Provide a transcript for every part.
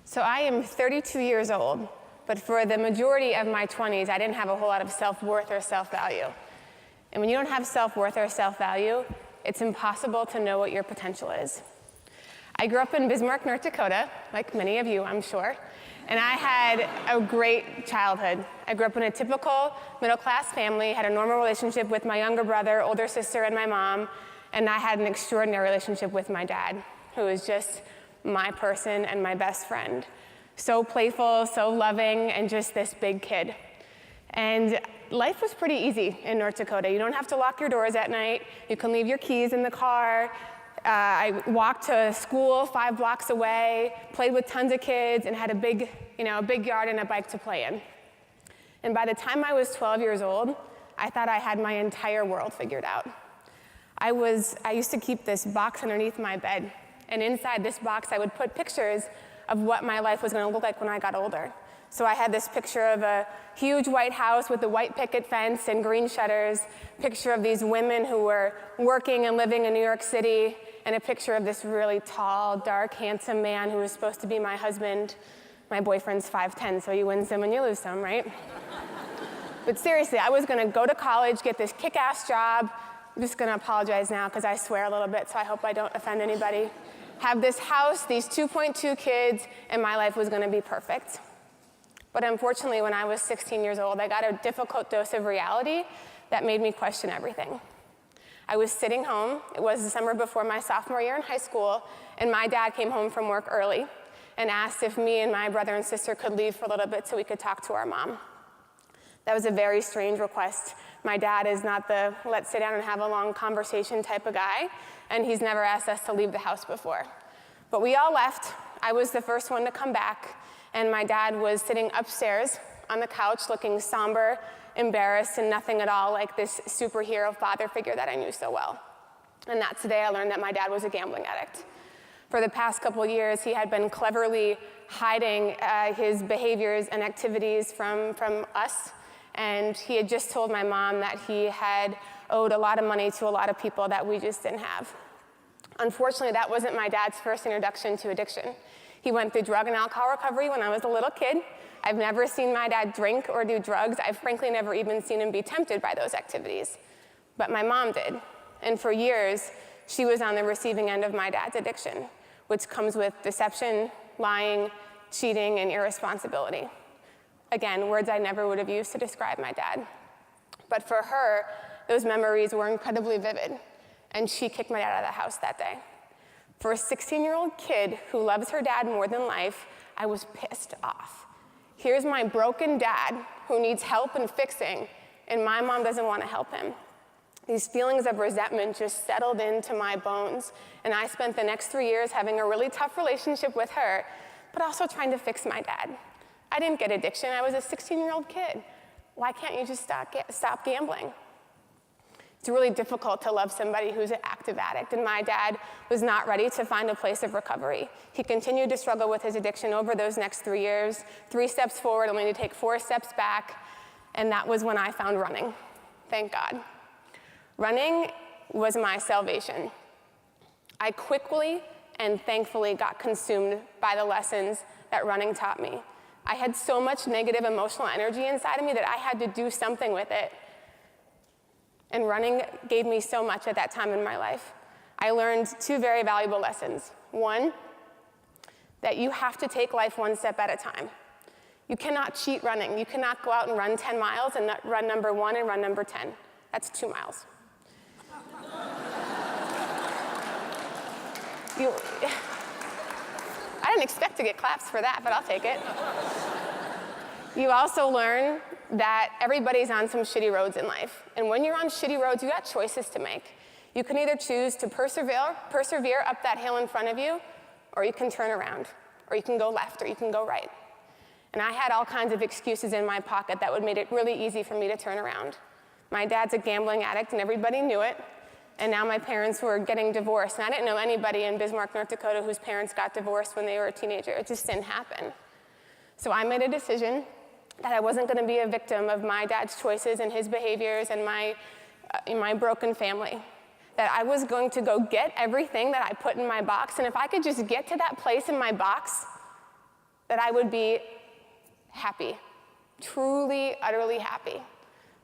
So I am 32 years old, but for the majority of my 20s, I didn't have a whole lot of self-worth or self-value. And when you don't have self-worth or self-value, it's impossible to know what your potential is. I grew up in Bismarck, North Dakota, like many of you, I'm sure, and I had a great childhood. I grew up in a typical middle-class family, had a normal relationship with my younger brother, older sister, and my mom, and I had an extraordinary relationship with my dad, who was just my person and my best friend. So playful, so loving, and just this big kid. And life was pretty easy in North Dakota. You don't have to lock your doors at night. You can leave your keys in the car. I walked to school 5 blocks away, played with tons of kids, and had a big yard and a bike to play in. And by the time I was 12 years old, I thought I had my entire world figured out. I used to keep this box underneath my bed, and inside this box I would put pictures of what my life was going to look like when I got older. So I had this picture of a huge white house with a white picket fence and green shutters, picture of these women who were working and living in New York City, and a picture of this really tall, dark, handsome man who was supposed to be my husband. My boyfriend's 5'10", so you win some and you lose some, right? But seriously, I was going to go to college, get this kick-ass job. I'm just going to apologize now because I swear a little bit, so I hope I don't offend anybody. Have this house, these 2.2 kids, and my life was going to be perfect. But unfortunately, when I was 16 years old, I got a difficult dose of reality that made me question everything. I was sitting home. It was the summer before my sophomore year in high school, and my dad came home from work early and asked if me and my brother and sister could leave for a little bit so we could talk to our mom. That was a very strange request. My dad is not the let's sit down and have a long conversation type of guy, and he's never asked us to leave the house before. But we all left. I was the first one to come back, and my dad was sitting upstairs on the couch looking somber, embarrassed, and nothing at all like this superhero father figure that I knew so well. And that's the day I learned that my dad was a gambling addict. For the past couple years, he had been cleverly hiding his behaviors and activities from us, and he had just told my mom that he had owed a lot of money to a lot of people that we just didn't have. Unfortunately, that wasn't my dad's first introduction to addiction. He went through drug and alcohol recovery when I was a little kid. I've never seen my dad drink or do drugs. I've frankly never even seen him be tempted by those activities. But my mom did. And for years, she was on the receiving end of my dad's addiction, which comes with deception, lying, cheating, and irresponsibility. Again, words I never would have used to describe my dad. But for her, those memories were incredibly vivid, and she kicked my dad out of the house that day. For a 16-year-old kid who loves her dad more than life, I was pissed off. Here's my broken dad who needs help and fixing, and my mom doesn't want to help him. These feelings of resentment just settled into my bones, and I spent the next 3 years having a really tough relationship with her, but also trying to fix my dad. I didn't get addiction. I was a 16-year-old kid. Why can't you just stop gambling? It's really difficult to love somebody who's an active addict, and my dad was not ready to find a place of recovery. He continued to struggle with his addiction over those next 3 years, 3 steps forward, only to take 4 steps back, and that was when I found running. Thank God. Running was my salvation. I quickly and thankfully got consumed by the lessons that running taught me. I had so much negative emotional energy inside of me that I had to do something with it. And running gave me so much at that time in my life. I learned 2 very valuable lessons. 1, that you have to take life 1 step at a time. You cannot cheat running. You cannot go out and run 10 miles and run number 1 and run number 10. That's 2 miles. I didn't expect to get claps for that, but I'll take it. You also learn that everybody's on some shitty roads in life. And when you're on shitty roads, you got choices to make. You can either choose to persevere up that hill in front of you, or you can turn around, or you can go left, or you can go right. And I had all kinds of excuses in my pocket that would make it really easy for me to turn around. My dad's a gambling addict, and everybody knew it. And now my parents were getting divorced. And I didn't know anybody in Bismarck, North Dakota, whose parents got divorced when they were a teenager. It just didn't happen. So I made a decision that I wasn't going to be a victim of my dad's choices and his behaviors and my broken family. That I was going to go get everything that I put in my box, and if I could just get to that place in my box, that I would be happy, truly, utterly happy.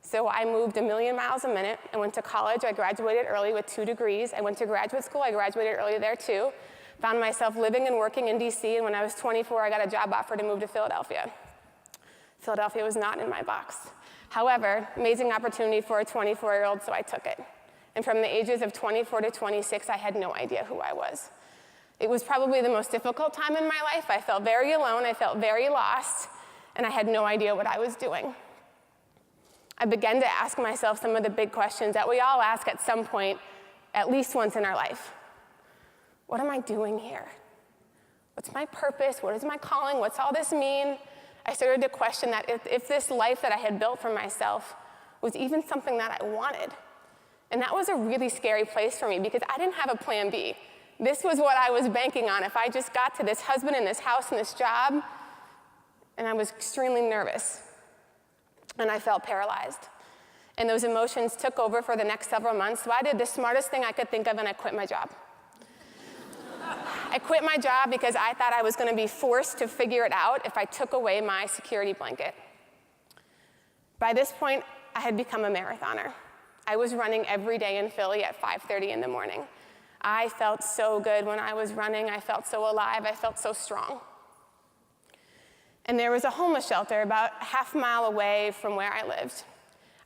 So I moved 1,000,000 miles a minute. I went to college. I graduated early with 2 degrees. I went to graduate school. I graduated early there too. Found myself living and working in DC, and when I was 24, I got a job offer to move to Philadelphia. Philadelphia was not in my box. However, amazing opportunity for a 24-year-old, so I took it. And from the ages of 24 to 26, I had no idea who I was. It was probably the most difficult time in my life. I felt very alone. I felt very lost, and I had no idea what I was doing. I began to ask myself some of the big questions that we all ask at some point, at least once in our life. What am I doing here? What's my purpose? What is my calling? What's all this mean? I started to question that if this life that I had built for myself was even something that I wanted. And that was a really scary place for me because I didn't have a plan B. This was what I was banking on. If I just got to this husband and this house and this job, and I was extremely nervous. And I felt paralyzed. And those emotions took over for the next several months. So I did the smartest thing I could think of, and I quit my job. I quit my job because I thought I was going to be forced to figure it out if I took away my security blanket. By this point, I had become a marathoner. I was running every day in Philly at 5:30 in the morning. I felt so good when I was running. I felt so alive. I felt so strong. And there was a homeless shelter about a half-mile away from where I lived.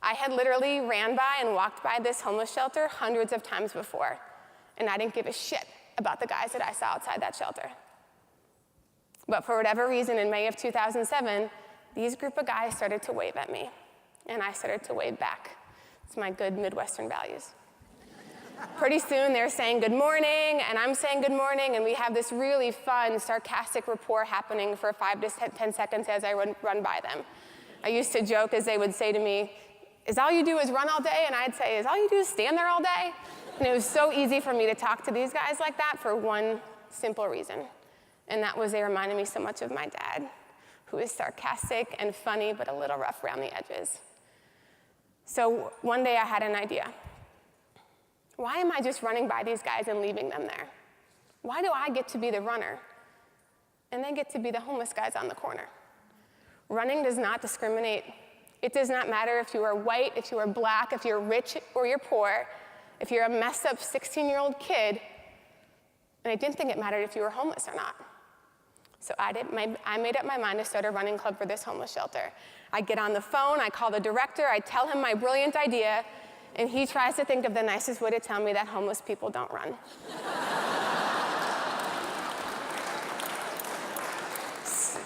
I had literally ran by and walked by this homeless shelter hundreds of times before, and I didn't give a shit about the guys that I saw outside that shelter. But for whatever reason, in May of 2007, these group of guys started to wave at me, and I started to wave back. It's my good Midwestern values. Pretty soon, they're saying good morning, and I'm saying good morning, and we have this really fun, sarcastic rapport happening for 5 to 10 seconds as I run by them. I used to joke as they would say to me, "Is all you do is run all day?" And I'd say, "Is all you do is stand there all day?" And it was so easy for me to talk to these guys like that for one simple reason, and that was they reminded me so much of my dad, who is sarcastic and funny, but a little rough around the edges. So one day I had an idea. Why am I just running by these guys and leaving them there? Why do I get to be the runner and they get to be the homeless guys on the corner? Running does not discriminate. It does not matter if you are white, if you are black, if you're rich or you're poor, if you're a messed up 16-year-old kid, and I didn't think it mattered if you were homeless or not. So I made up my mind to start a running club for this homeless shelter. I get on the phone, I call the director, I tell him my brilliant idea, and he tries to think of the nicest way to tell me that homeless people don't run.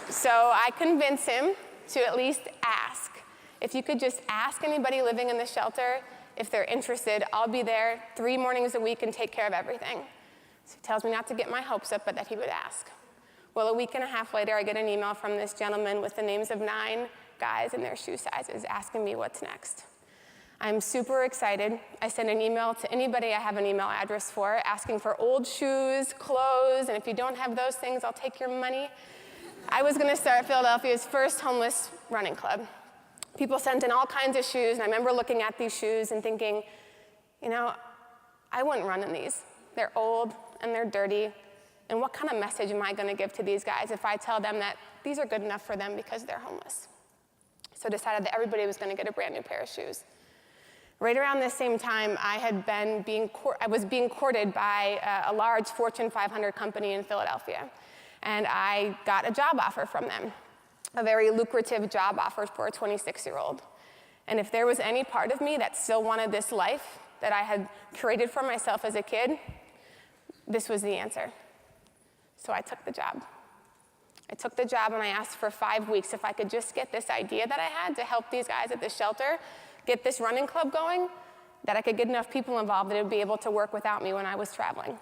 So I convince him to at least ask. If you could just ask anybody living in the shelter if they're interested, I'll be there 3 mornings a week and take care of everything. So he tells me not to get my hopes up, but that he would ask. Well, a week and a half later, I get an email from this gentleman with the names of 9 guys and their shoe sizes asking me what's next. I'm super excited. I send an email to anybody I have an email address for, asking for old shoes, clothes, and if you don't have those things, I'll take your money. I was going to start Philadelphia's first homeless running club. People sent in all kinds of shoes, and I remember looking at these shoes and thinking, you know, I wouldn't run in these. They're old and they're dirty, and what kind of message am I going to give to these guys if I tell them that these are good enough for them because they're homeless? So I decided that everybody was going to get a brand new pair of shoes. Right around this same time, I was being courted by a large Fortune 500 company in Philadelphia, and I got a job offer from them, a very lucrative job offer for a 26-year-old. And if there was any part of me that still wanted this life that I had created for myself as a kid, this was the answer. So I took the job. I took the job and I asked for 5 weeks if I could just get this idea that I had to help these guys at the shelter get this running club going, that I could get enough people involved that it would be able to work without me when I was traveling.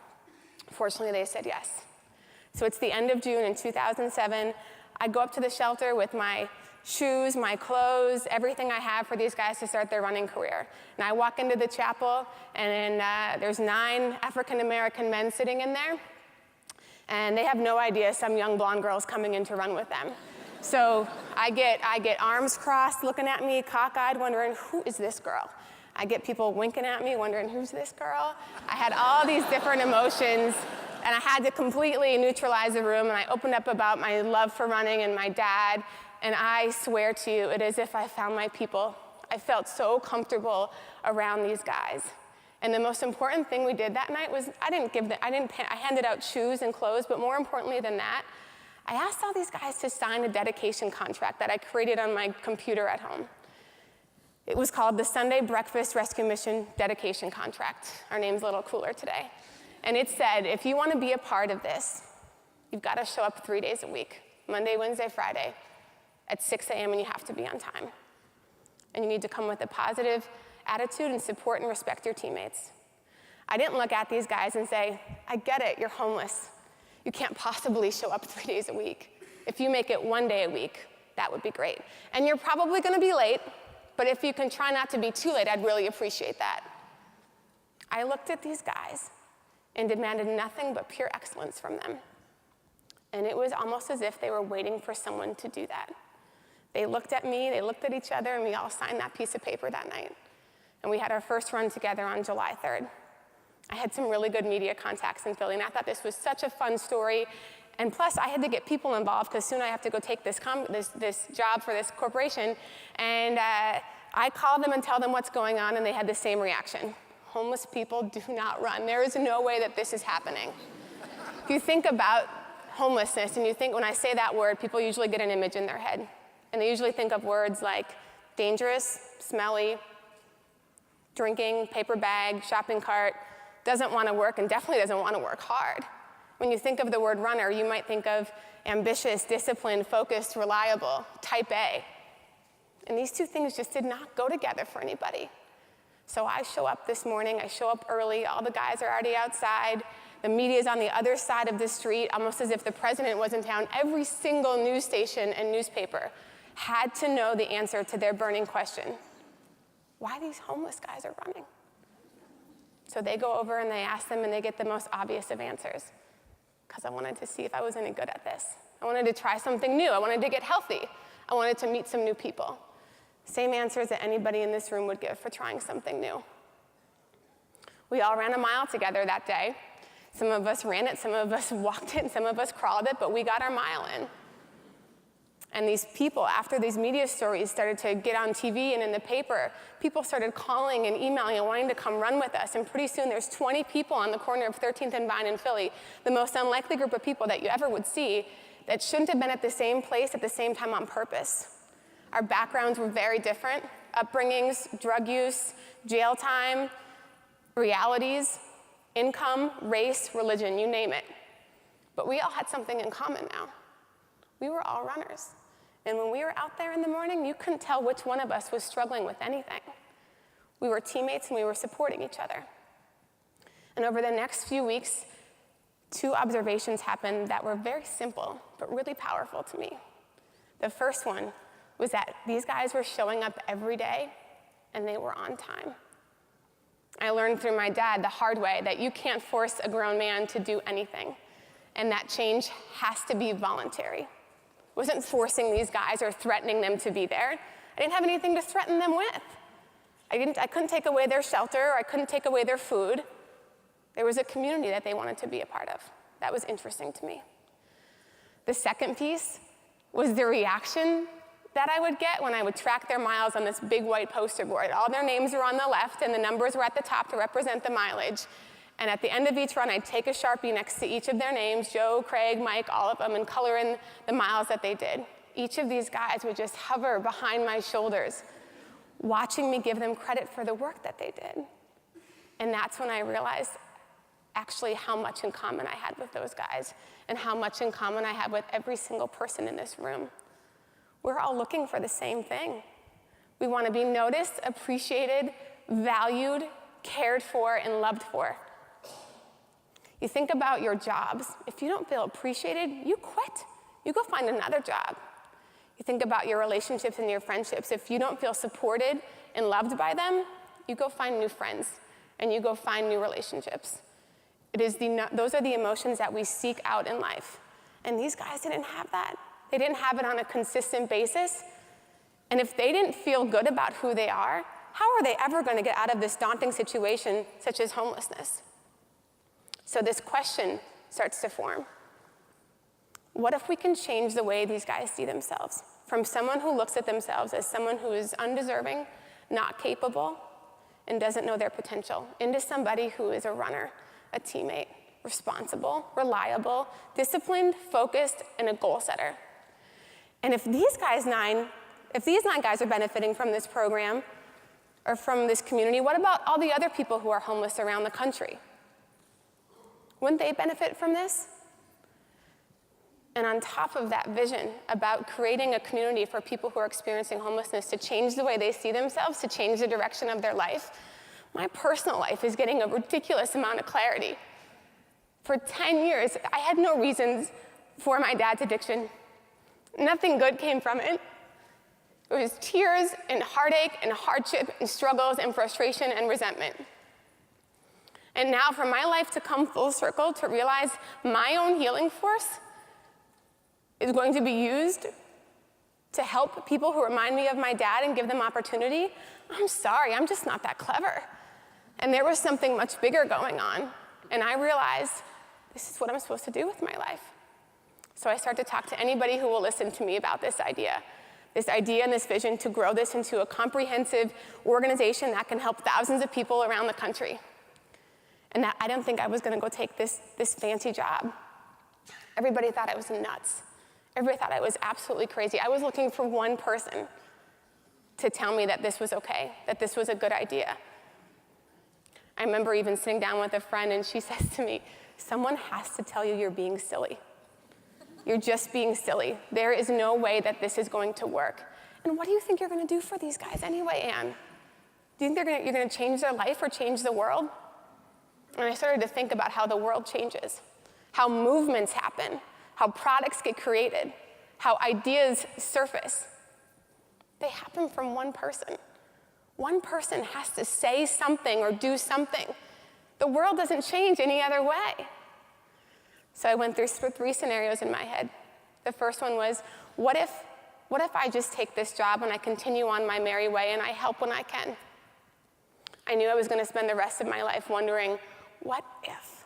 Fortunately, they said yes. So it's the end of June in 2007. I go up to the shelter with my shoes, my clothes, everything I have for these guys to start their running career. And I walk into the chapel, and there's 9 African-American men sitting in there, and they have no idea some young blonde girl's coming in to run with them. So I get arms crossed, looking at me, cockeyed, wondering, who is this girl? I get people winking at me, wondering, who's this girl? I had all these different emotions And I had to completely neutralize the room, and I opened up about my love for running and my dad, and I swear to you, it is as if I found my people. I felt so comfortable around these guys. And the most important thing we did that night was I handed out shoes and clothes, but more importantly than that, I asked all these guys to sign a dedication contract that I created on my computer at home. It was called the Sunday Breakfast Rescue Mission Dedication Contract. Our name's a little cooler today. And it said, if you want to be a part of this, you've got to show up 3 days a week, Monday, Wednesday, Friday, at 6 a.m., and you have to be on time. And you need to come with a positive attitude and support and respect your teammates. I didn't look at these guys and say, I get it, you're homeless. You can't possibly show up 3 days a week. If you make it 1 day a week, that would be great. And you're probably going to be late, but if you can try not to be too late, I'd really appreciate that. I looked at these guys and demanded nothing but pure excellence from them. And it was almost as if they were waiting for someone to do that. They looked at me, they looked at each other, and we all signed that piece of paper that night. And we had our first run together on July 3rd. I had some really good media contacts in Philly, and I thought this was such a fun story. And plus, I had to get people involved, because soon I have to go take this job for this corporation. And I called them and tell them what's going on, and they had the same reaction. Homeless people do not run. There is no way that this is happening. If you think about homelessness, and you think when I say that word, people usually get an image in their head. And they usually think of words like dangerous, smelly, drinking, paper bag, shopping cart, doesn't want to work, and definitely doesn't want to work hard. When you think of the word runner, you might think of ambitious, disciplined, focused, reliable, type A. And these two things just did not go together for anybody. So I show up this morning, I show up early, all the guys are already outside, the media's on the other side of the street, almost as if the president was in town. Every single news station and newspaper had to know the answer to their burning question: why these homeless guys are running? So they go over and they ask them, and they get the most obvious of answers. Because I wanted to see if I was any good at this. I wanted to try something new. I wanted to get healthy. I wanted to meet some new people. Same answers that anybody in this room would give for trying something new. We all ran a mile together that day. Some of us ran it, some of us walked it, and some of us crawled it, but we got our mile in. And these people, after these media stories started to get on TV and in the paper, people started calling and emailing and wanting to come run with us. And pretty soon there's 20 people on the corner of 13th and Vine in Philly, the most unlikely group of people that you ever would see, that shouldn't have been at the same place at the same time on purpose. Our backgrounds were very different: upbringings, drug use, jail time, realities, income, race, religion, you name it. But we all had something in common now. We were all runners. And when we were out there in the morning, you couldn't tell which one of us was struggling with anything. We were teammates, and we were supporting each other. And over the next few weeks, 2 observations happened that were very simple, but really powerful to me. The first one was that these guys were showing up every day, and they were on time. I learned through my dad the hard way that you can't force a grown man to do anything, and that change has to be voluntary. I wasn't forcing these guys or threatening them to be there. I didn't have anything to threaten them with. I couldn't take away their shelter, or I couldn't take away their food. There was a community that they wanted to be a part of. That was interesting to me. The second piece was the reaction that I would get when I would track their miles on this big white poster board. All their names were on the left, and the numbers were at the top to represent the mileage. And at the end of each run, I'd take a Sharpie next to each of their names, Joe, Craig, Mike, all of them, and color in the miles that they did. Each of these guys would just hover behind my shoulders, watching me give them credit for the work that they did. And that's when I realized actually how much in common I had with those guys, and how much in common I have with every single person in this room. We're all looking for the same thing. We want to be noticed, appreciated, valued, cared for, and loved for. You think about your jobs. If you don't feel appreciated, you quit. You go find another job. You think about your relationships and your friendships. If you don't feel supported and loved by them, you go find new friends, and you go find new relationships. Those are the emotions that we seek out in life. And these guys didn't have that. They didn't have it on a consistent basis. And if they didn't feel good about who they are, how are they ever going to get out of this daunting situation, such as homelessness? So this question starts to form. What if we can change the way these guys see themselves? From someone who looks at themselves as someone who is undeserving, not capable, and doesn't know their potential, into somebody who is a runner, a teammate, responsible, reliable, disciplined, focused, and a goal setter. And if these nine guys are benefiting from this program or from this community, what about all the other people who are homeless around the country? Wouldn't they benefit from this? And on top of that vision about creating a community for people who are experiencing homelessness to change the way they see themselves, to change the direction of their life, my personal life is getting a ridiculous amount of clarity. For 10 years, I had no reasons for my dad's addiction. Nothing good came from it. It was tears and heartache and hardship and struggles and frustration and resentment. And now for my life to come full circle, to realize my own healing force is going to be used to help people who remind me of my dad and give them opportunity, I'm sorry, I'm just not that clever. And there was something much bigger going on. And I realized this is what I'm supposed to do with my life. So I start to talk to anybody who will listen to me about this idea and this vision to grow this into a comprehensive organization that can help thousands of people around the country. And that I didn't think I was gonna go take this fancy job. Everybody thought I was nuts. Everybody thought I was absolutely crazy. I was looking for one person to tell me that this was okay, that this was a good idea. I remember even sitting down with a friend and she says to me, someone has to tell you you're being silly. You're just being silly. There is no way that this is going to work. And what do you think you're gonna do for these guys anyway, Anne? Do you think you're gonna change their life or change the world? And I started to think about how the world changes, how movements happen, how products get created, how ideas surface. They happen from one person. One person has to say something or do something. The world doesn't change any other way. So I went through 3 scenarios in my head. The first one was, what if I just take this job and I continue on my merry way and I help when I can? I knew I was gonna spend the rest of my life wondering, what if?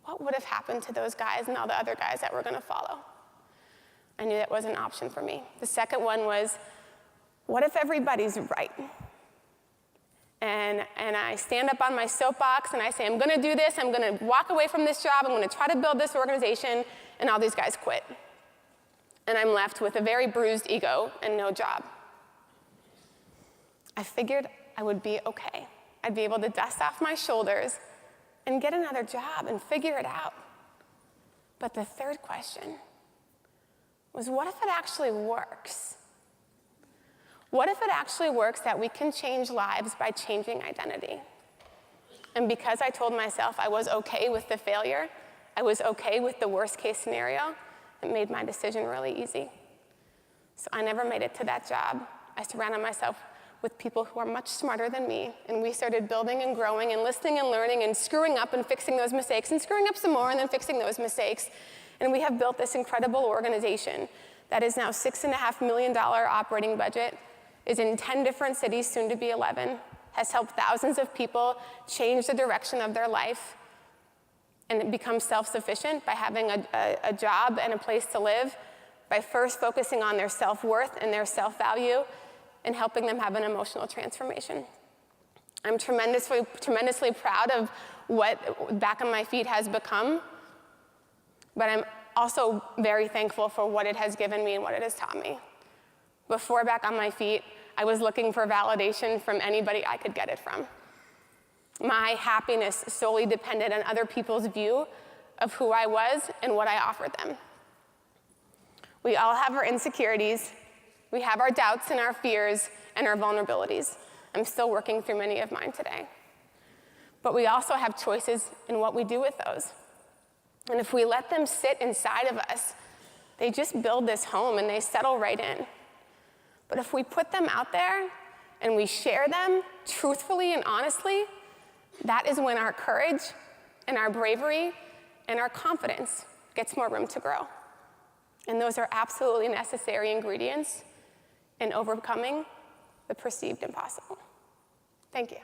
What would have happened to those guys and all the other guys that were gonna follow? I knew that was an option for me. The second one was, what if everybody's right? And I stand up on my soapbox and I say, I'm gonna do this, I'm gonna walk away from this job, I'm gonna try to build this organization, and all these guys quit. And I'm left with a very bruised ego and no job. I figured I would be okay. I'd be able to dust off my shoulders and get another job and figure it out. But the third question was, what if it actually works? What if it actually works that we can change lives by changing identity? And because I told myself I was okay with the failure, I was okay with the worst case scenario, it made my decision really easy. So I never made it to that job. I surrounded myself with people who are much smarter than me, and we started building and growing and listening and learning and screwing up and fixing those mistakes and screwing up some more and then fixing those mistakes. And we have built this incredible organization that is now $6.5 million operating budget, is in 10 different cities, soon to be 11, has helped thousands of people change the direction of their life and become self-sufficient by having a job and a place to live, by first focusing on their self-worth and their self-value and helping them have an emotional transformation. I'm tremendously proud of what Back on My Feet has become, but I'm also very thankful for what it has given me and what it has taught me. Before Back on My Feet, I was looking for validation from anybody I could get it from. My happiness solely depended on other people's view of who I was and what I offered them. We all have our insecurities. We have our doubts and our fears and our vulnerabilities. I'm still working through many of mine today. But we also have choices in what we do with those. And if we let them sit inside of us, they just build this home and they settle right in. But if we put them out there and we share them truthfully and honestly, that is when our courage and our bravery and our confidence gets more room to grow. And those are absolutely necessary ingredients in overcoming the perceived impossible. Thank you.